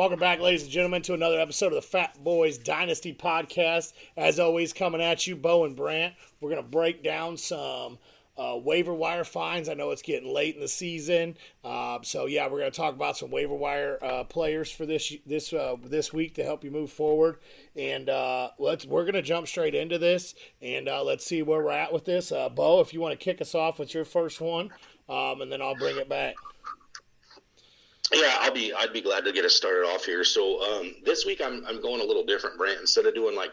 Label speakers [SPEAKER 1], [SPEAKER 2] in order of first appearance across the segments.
[SPEAKER 1] Welcome back, ladies and gentlemen, to another episode of the Fatboyz Dynasty Podcast. As always, coming at you, Bo and Brant. We're going to break down some waiver wire finds. I know it's getting late in the season, we're going to talk about some waiver wire players for this week to help you move forward. And we're going to jump straight into this, and let's see where we're at with this. Bo, if you want to kick us off with your first one, and then I'll bring it back.
[SPEAKER 2] Yeah, I'd be glad to get us started off here. So this week I'm going a little different, Brant. Instead of doing like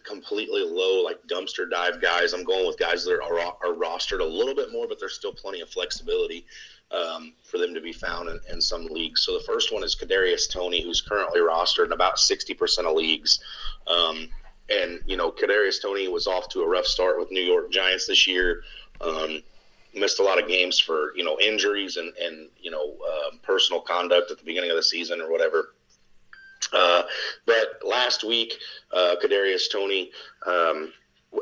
[SPEAKER 2] completely low, like dumpster dive guys, I'm going with guys that are rostered a little bit more, but there's still plenty of flexibility for them to be found in some leagues. So the first one is Kadarius Toney, who's currently rostered in about 60% of leagues. And Kadarius Toney was off to a rough start with New York Giants this year. Missed a lot of games for injuries and personal conduct at the beginning of the season or whatever. But last week, Kadarius Toney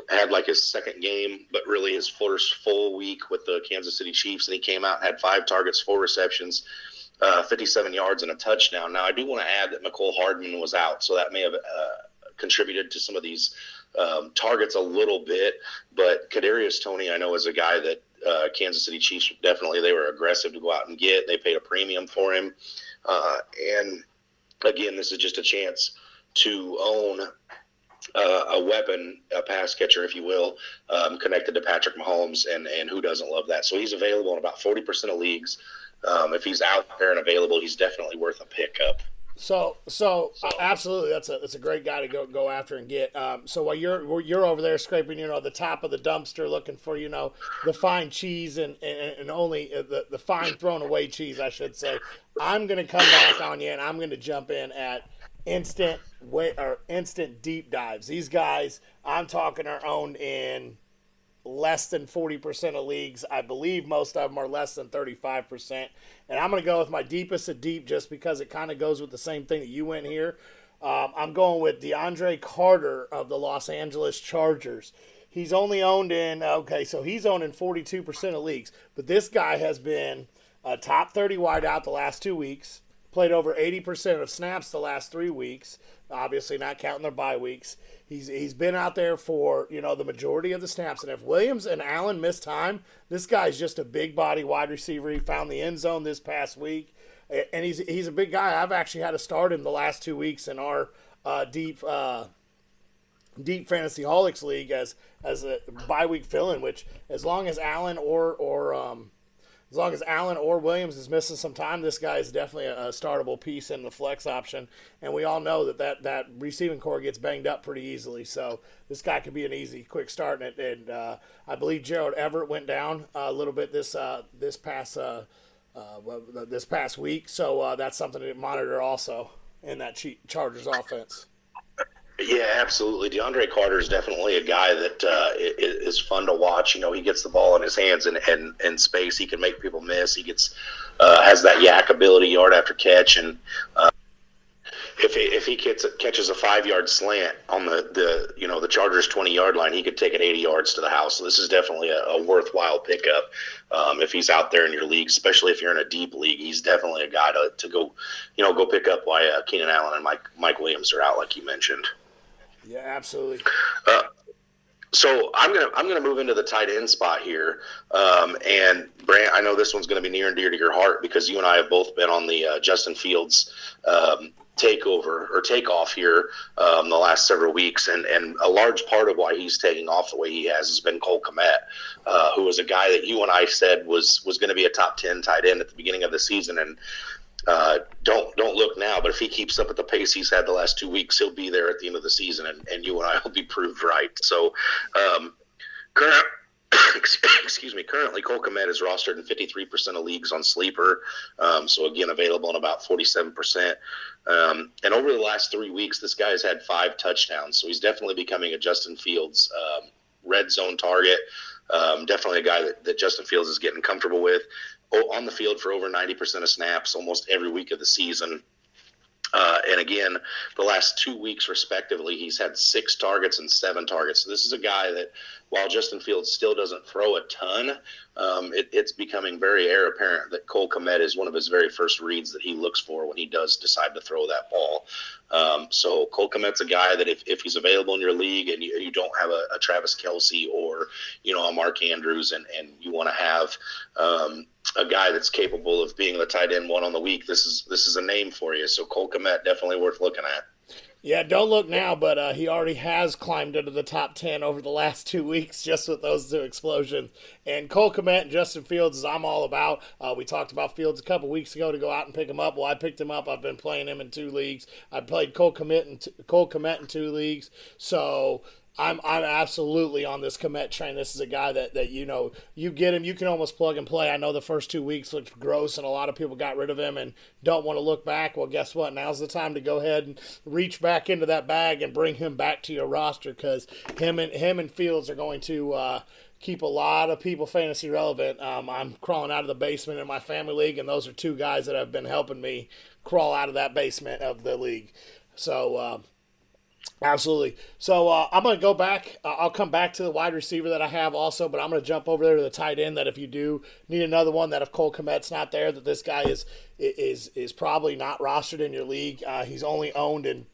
[SPEAKER 2] had like his second game, but really his first full week with the Kansas City Chiefs, and he came out and had 5 targets, 4 receptions, 57 yards, and a touchdown. Now, I do want to add that McCole Hardman was out, so that may have contributed to some of these targets a little bit. But Kadarius Toney, I know, is a guy that Kansas City Chiefs they were aggressive to go out and get. They paid a premium for him. And again, this is just a chance to own a weapon, a pass catcher, if you will, connected to Patrick Mahomes, and who doesn't love that? So he's available in about 40% of leagues. If he's out there and available, he's definitely worth a pickup.
[SPEAKER 1] So absolutely, that's a great guy to go after and get. So while you're over there scraping, the top of the dumpster, looking for the fine cheese and only the fine thrown away cheese, I should say, I'm gonna come back on you and I'm gonna jump in at instant deep dives. These guys I'm talking are owned in less than 40% of leagues. I believe most of them are less than 35%. And I'm going to go with my deepest of deep just because it kind of goes with the same thing that you went here. I'm going with DeAndre Carter of the Los Angeles Chargers. He's only owned in, he's owned in 42% of leagues. But this guy has been a top 30 wideout the last 2 weeks, played over 80% of snaps the last 3 weeks, obviously not counting their bye weeks. He's been out there for, the majority of the snaps. And if Williams and Allen miss time, this guy's just a big body wide receiver. He found the end zone this past week. And he's a big guy. I've actually had to start him the last 2 weeks in our deep fantasy holics league as a bye week fill-in, which as long as Allen or Williams is missing some time, this guy is definitely a startable piece in the flex option. And we all know that receiving core gets banged up pretty easily. So this guy could be an easy, quick start. And I believe Gerald Everett went down a little bit this past week. So that's something to monitor also in that Chargers offense.
[SPEAKER 2] Yeah, absolutely. DeAndre Carter is definitely a guy that is fun to watch. He gets the ball in his hands and in space. He can make people miss. He has that yak ability, yard after catch, and if he catches a 5-yard slant on the Chargers 20-yard line, he could take it 80 yards to the house. So this is definitely a worthwhile pickup if he's out there in your league, especially if you're in a deep league. He's definitely a guy to go pick up while Keenan Allen and Mike Williams are out, like you mentioned.
[SPEAKER 1] Yeah, absolutely.
[SPEAKER 2] So I'm gonna move into the tight end spot here, and Brant, I know this one's gonna be near and dear to your heart because you and I have both been on the Justin Fields takeoff here the last several weeks, and a large part of why he's taking off the way he has been Cole Kmet, who was a guy that you and I said was going to be a top 10 tight end at the beginning of the season, and don't look now, but if he keeps up at the pace he's had the last 2 weeks, he'll be there at the end of the season, and you and I will be proved right. So currently Cole Kmet is rostered in 53% of leagues on Sleeper, so again available in about 47%. And over the last 3 weeks, this guy has had 5 touchdowns, so he's definitely becoming a Justin Fields red zone target. Definitely a guy that Justin Fields is getting comfortable with. On the field for over 90% of snaps almost every week of the season. And again, the last 2 weeks, respectively, he's had 6 targets and 7 targets. So this is a guy that, while Justin Fields still doesn't throw a ton, it's becoming very heir apparent that Cole Kmet is one of his very first reads that he looks for when he does decide to throw that ball. So Cole Kmet's a guy that if he's available in your league and you don't have a Travis Kelce or, a Mark Andrews and you want to have a guy that's capable of being the tight end one on the week, this is a name for you. So Cole Kmet, definitely worth looking at.
[SPEAKER 1] Yeah, don't look now, but he already has climbed into the top 10 over the last 2 weeks just with those 2 explosions. And Cole Kmet and Justin Fields is I'm all about. We talked about Fields a couple weeks ago to go out and pick him up. Well, I picked him up. I've been playing him in 2 leagues. I played Cole Kmet in 2 leagues. So I'm absolutely on this Kmet train. This is a guy that you get him, you can almost plug and play. I know the first 2 weeks looked gross and a lot of people got rid of him and don't want to look back. Well, guess what? Now's the time to go ahead and reach back into that bag and bring him back to your roster because him and Fields are going to keep a lot of people fantasy relevant. I'm crawling out of the basement in my family league, and those are 2 guys that have been helping me crawl out of that basement of the league. So, absolutely. So I'm going to go back. I'll come back to the wide receiver that I have also, but I'm going to jump over there to the tight end that if you do need another one, that if Cole Kmet's not there, that this guy is probably not rostered in your league. He's only owned in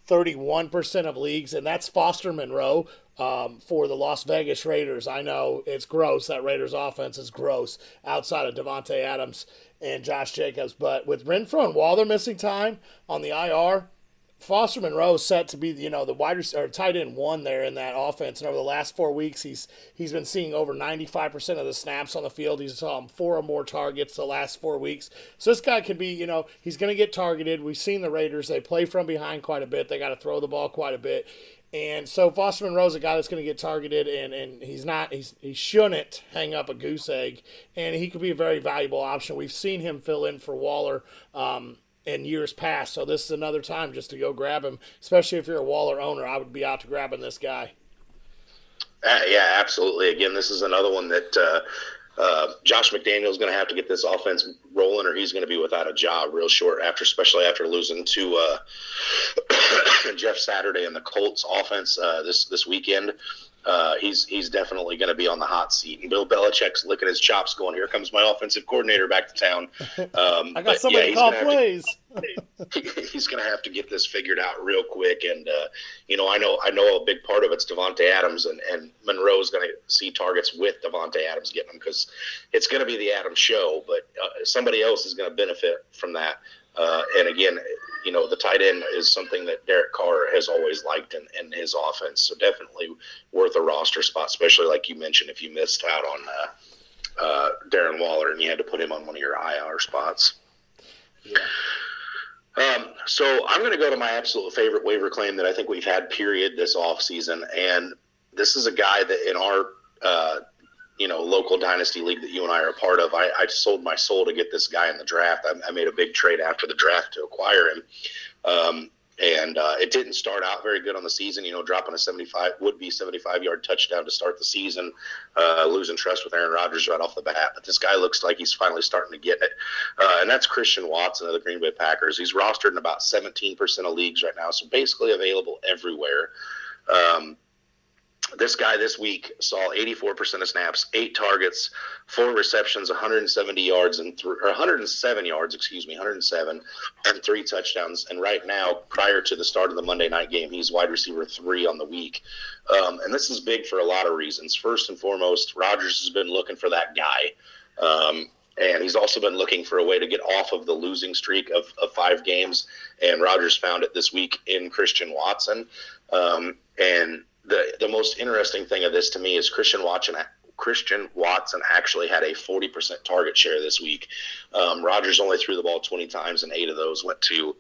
[SPEAKER 1] 31% of leagues, and that's Foster Monroe for the Las Vegas Raiders. I know it's gross. That Raiders offense is gross outside of Devontae Adams and Josh Jacobs. But with Renfrow and Waller missing time on the IR, Foster Monroe is set to be the wide receiver, or tight end 1 there in that offense. And over the last 4 weeks, he's been seeing over 95% of the snaps on the field. He's 4 or more targets the last 4 weeks. So this guy can be, he's going to get targeted. We've seen the Raiders; they play from behind quite a bit. They got to throw the ball quite a bit. And so Foster Monroe's a guy that's going to get targeted, and he shouldn't hang up a goose egg, and he could be a very valuable option. We've seen him fill in for Waller in years past, so this is another time just to go grab him, especially if you're a Waller owner. I would be out to grabbing this guy.
[SPEAKER 2] Yeah, absolutely. Again, this is another one that Josh McDaniel's going to have to get this offense rolling, or he's going to be without a job real short especially after losing to Jeff Saturday and the Colts offense this weekend. He's definitely going to be on the hot seat. And Bill Belichick's licking his chops going, here comes my offensive coordinator back to town.
[SPEAKER 1] I got somebody to call plays.
[SPEAKER 2] He's going to have to get this figured out real quick. And, I know a big part of it's Devontae Adams, and Monroe's going to see targets with Devontae Adams getting them because it's going to be the Adams show, but somebody else is going to benefit from that. And again, the tight end is something that Derek Carr has always liked in his offense. So definitely worth a roster spot, especially like you mentioned, if you missed out on Darren Waller and you had to put him on one of your IR spots.
[SPEAKER 1] Yeah.
[SPEAKER 2] So I'm going to go to my absolute favorite waiver claim that I think we've had, period, this offseason. And this is a guy that in our local dynasty league that you and I are a part of, I sold my soul to get this guy in the draft. I made a big trade after the draft to acquire him. And it didn't start out very good on the season, dropping a 75-yard touchdown to start the season, losing trust with Aaron Rodgers right off the bat. But this guy looks like he's finally starting to get it. And that's Christian Watson of the Green Bay Packers. He's rostered in about 17% of leagues right now, so basically available everywhere. This guy this week saw 84% of snaps, 8 targets, 4 receptions, 107 yards, and 3 touchdowns. And right now, prior to the start of the Monday night game, he's wide receiver 3 on the week. And this is big for a lot of reasons. First and foremost, Rodgers has been looking for that guy. And he's also been looking for a way to get off of the losing streak of 5 games. And Rodgers found it this week in Christian Watson. And the most interesting thing of this to me is Christian Watson actually had a 40% target share this week. Rodgers only threw the ball 20 times, and 8 of those went to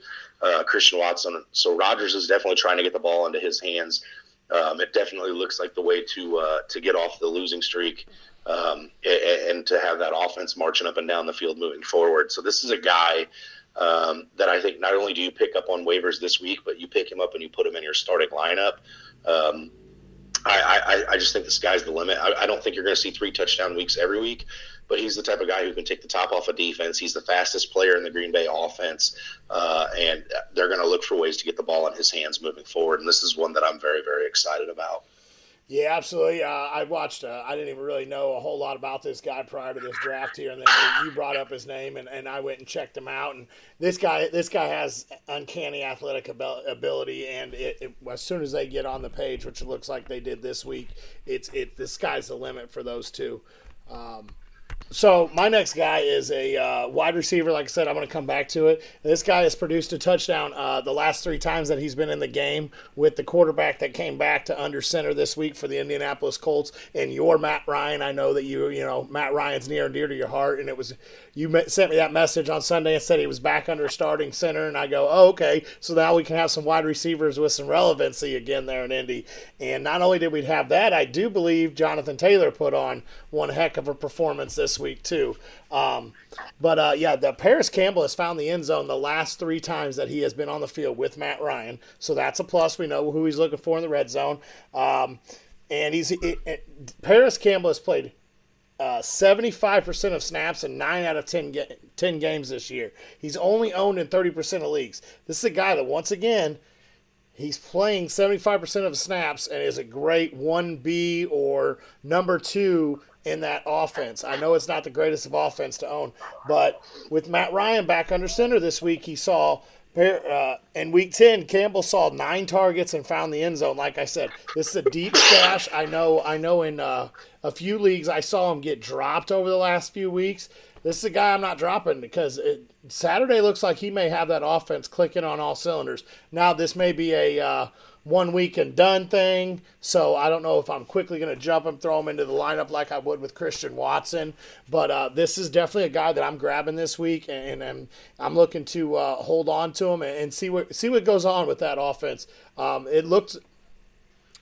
[SPEAKER 2] Christian Watson. So Rodgers is definitely trying to get the ball into his hands. It definitely looks like the way to get off the losing streak and to have that offense marching up and down the field moving forward. So this is a guy that I think not only do you pick up on waivers this week, but you pick him up and you put him in your starting lineup. I just think the sky's the limit. I don't think you're going to see 3 touchdown weeks every week, but he's the type of guy who can take the top off of defense. He's the fastest player in the Green Bay offense, and they're going to look for ways to get the ball in his hands moving forward. And this is one that I'm very, very excited about.
[SPEAKER 1] Yeah, absolutely. I watched. I didn't even really know a whole lot about this guy prior to this draft here, and then you brought up his name, and I went and checked him out. And this guy has uncanny athletic ability, and as soon as they get on the page, which it looks like they did this week, the sky's the limit for those two. So my next guy is a wide receiver. Like I said, I'm going to come back to it. This guy has produced a touchdown the last 3 times that he's been in the game with the quarterback that came back to under center this week for the Indianapolis Colts. And your Matt Ryan, I know that you know Matt Ryan's near and dear to your heart, and it was you sent me that message on Sunday and said he was back under starting center, and I go, oh, okay, so now we can have some wide receivers with some relevancy again there in Indy. And not only did we have that, I do believe Jonathan Taylor put on one heck of a performance this week too. The Paris Campbell has found the end zone the last 3 times that he has been on the field with Matt Ryan, so that's a plus. We know who he's looking for in the red zone. Paris Campbell has played 75% of snaps in 9 out of 10 games this year. He's only owned in 30% of leagues. This is a guy that, once again, he's playing 75% of the snaps and is a great 1B or number 2 in that offense. I know it's not the greatest of offense to own, but with Matt Ryan back under center this week, he saw in week 10, Campbell saw 9 targets and found the end zone. Like I said, this is a deep stash. I know in a few leagues I saw him get dropped over the last few weeks. This is a guy I'm not dropping because Saturday looks like he may have that offense clicking on all cylinders. Now, this may be a 1 week and done thing, so I don't know if I'm quickly going to jump him, throw him into the lineup like I would with Christian Watson. But this is definitely a guy that I'm grabbing this week, and I'm looking to hold on to him and see what goes on with that offense. It looked,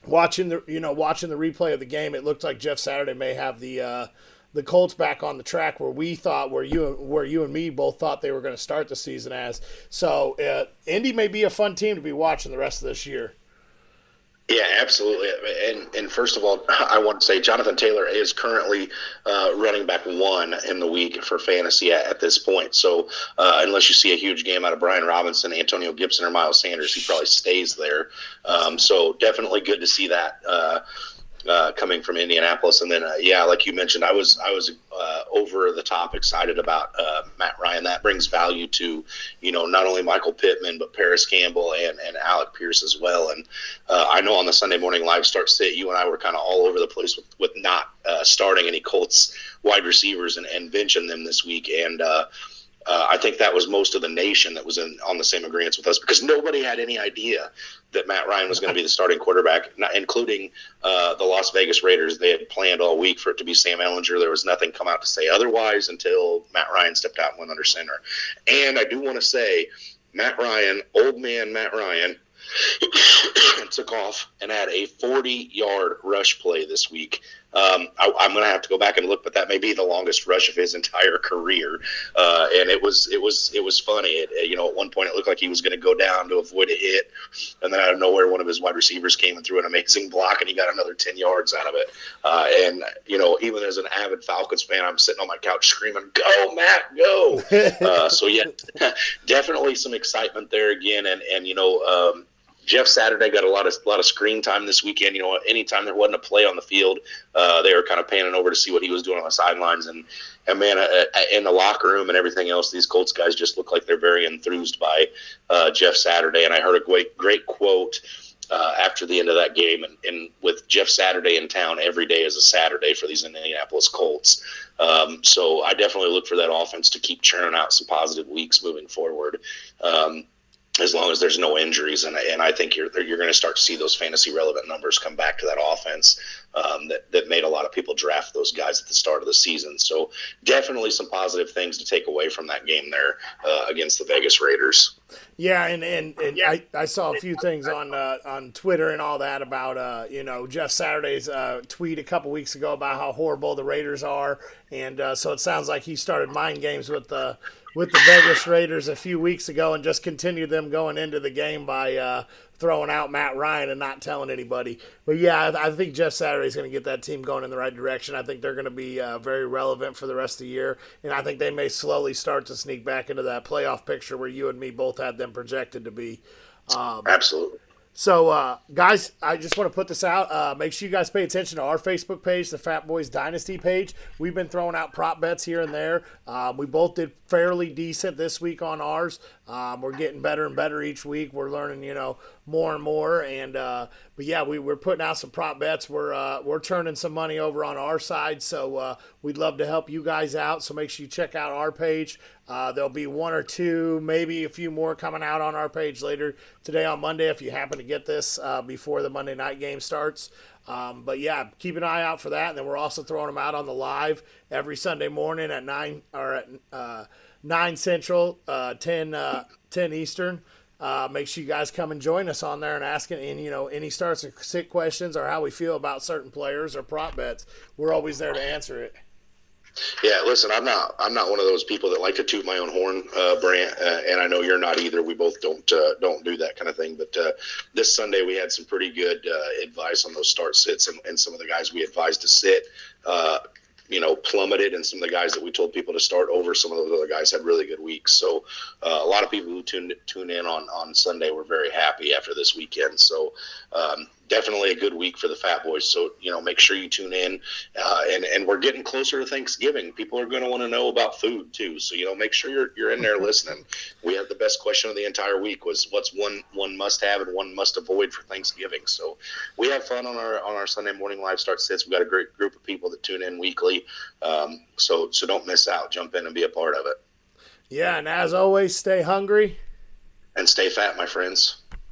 [SPEAKER 1] watching the replay of the game, it looked like Jeff Saturday may have the Colts back on the track where you and me both thought they were going to start the season as. So Indy may be a fun team to be watching the rest of this year.
[SPEAKER 2] Yeah, absolutely. And first of all, I want to say Jonathan Taylor is currently running back 1 in the week for fantasy at this point. So unless you see a huge game out of Brian Robinson, Antonio Gibson, or Miles Sanders, he probably stays there. So definitely good to see that coming from Indianapolis. And then, like you mentioned, I was over the top excited about Matt Ryan. That brings value to, not only Michael Pittman, but Paris Campbell and Alec Pierce as well. And I know on the Sunday morning live start sit, you and I were kind of all over the place with not starting any Colts wide receivers and benching them this week. And I think that was most of the nation that was on the same agreement with us, because nobody had any idea that Matt Ryan was going to be the starting quarterback, including the Las Vegas Raiders. They had planned all week for it to be Sam Ehlinger. There was nothing come out to say otherwise until Matt Ryan stepped out and went under center. And I do want to say, Matt Ryan, old man Matt Ryan, took off and had a 40-yard rush play this week. I'm going to have to go back and look, but that may be the longest rush of his entire career. And it was funny. At one point it looked like he was going to go down to avoid a hit, and then out of nowhere, one of his wide receivers came and threw an amazing block, and he got another 10 yards out of it. And even as an avid Falcons fan, I'm sitting on my couch screaming, "Go, Matt, go!" So yeah, definitely some excitement there again, and Jeff Saturday got a lot of screen time this weekend. Anytime there wasn't a play on the field, they were kind of panning over to see what he was doing on the sidelines. And man, in the locker room and everything else, these Colts guys just look like they're very enthused by Jeff Saturday. And I heard a great quote after the end of that game. And with Jeff Saturday in town, every day is a Saturday for these Indianapolis Colts. So I definitely look for that offense to keep churning out some positive weeks moving forward. As long as there's no injuries, and I think you're going to start to see those fantasy relevant numbers come back to that offense that made a lot of people draft those guys at the start of the season. So definitely some positive things to take away from that game there against the Vegas Raiders.
[SPEAKER 1] Yeah, and I saw a few things on Twitter and all that about Jeff Saturday's tweet a couple weeks ago about how horrible the Raiders are, and so it sounds like he started mind games with with the Vegas Raiders a few weeks ago and just continued them going into the game by throwing out Matt Ryan and not telling anybody. But yeah, I think Jeff Saturday is going to get that team going in the right direction. I think they're going to be very relevant for the rest of the year, and I think they may slowly start to sneak back into that playoff picture where you and me both had them projected to be.
[SPEAKER 2] Absolutely.
[SPEAKER 1] So, guys, I just want to put this out. Make sure you guys pay attention to our Facebook page, the Fatboyz Dynasty page. We've been throwing out prop bets here and there. We both did fairly decent this week on ours. We're getting better and better each week. We're learning, more and more. And but yeah, we're putting out some prop bets. We're turning some money over on our side. So we'd love to help you guys out. So make sure you check out our page. There'll be one or two, maybe a few more coming out on our page later today on Monday if you happen to get this before the Monday night game starts. But yeah, keep an eye out for that. And then we're also throwing them out on the live every Sunday morning at 9 Central, 10 Eastern. Make sure you guys come and join us on there and ask any starts and sit questions or how we feel about certain players or prop bets. We're always there to answer it.
[SPEAKER 2] Yeah, listen, I'm not one of those people that like to toot my own horn, Brant, and I know you're not either. We both don't do that kind of thing. But this Sunday we had some pretty good advice on those start sits, and some of the guys we advised to sit, plummeted, and some of the guys that we told people to start over, some of those other guys had really good weeks. So a lot of people who tune in on Sunday were very happy after this weekend. So definitely a good week for the Fatboyz. So, make sure you tune in. And we're getting closer to Thanksgiving. People are going to want to know about food too. So, make sure you're in there listening. We had the best question of the entire week was what's one must have and one must avoid for Thanksgiving. So we have fun on our Sunday morning live start sits. We've got a great group of people that tune in weekly. So don't miss out. Jump in and be a part of it.
[SPEAKER 1] Yeah. And as always, stay hungry
[SPEAKER 2] and stay fat, my friends.